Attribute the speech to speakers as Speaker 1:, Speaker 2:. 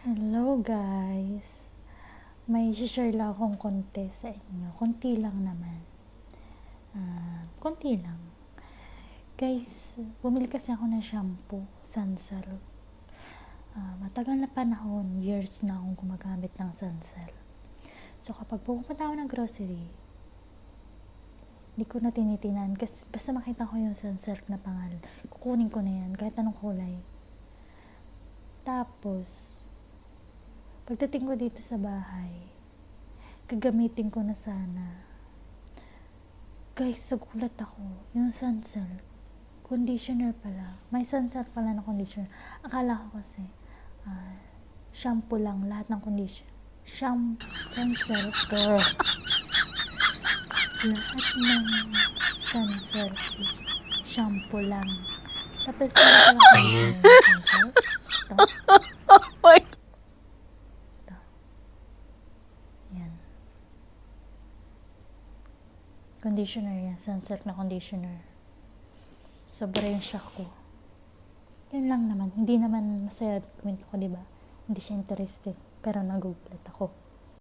Speaker 1: Hello guys! May share lang akong konti sa inyo. Konti lang naman. Konti lang. Guys, bumili kasi ako ng shampoo, Sunsilk. Matagal na panahon, years na akong gumagamit ng Sunsilk. So kapag pupunta ako ng grocery, hindi ko na tinitinan kasi basta makita ko yung Sunsilk na pangalan, kukunin ko na yan kahit anong kulay. Tapos, pagdating ko dito sa bahay, gagamitin ko na sana. Guys, nagulat ako. Yung Sunsilk, conditioner pala. May Sunsilk pala na conditioner. Akala ko kasi, shampoo lang, lahat ng conditioner. Sunsilk, girl. Lahat ng Sunsilk is shampoo lang. Tapos, meron pala conditioner. Ito. Conditioner yan. Sunsilk na conditioner. Sobra yung shock ko. Yun lang naman. Hindi naman masaya kwento ko, diba? Hindi siya interested. Pero nagugulat ako.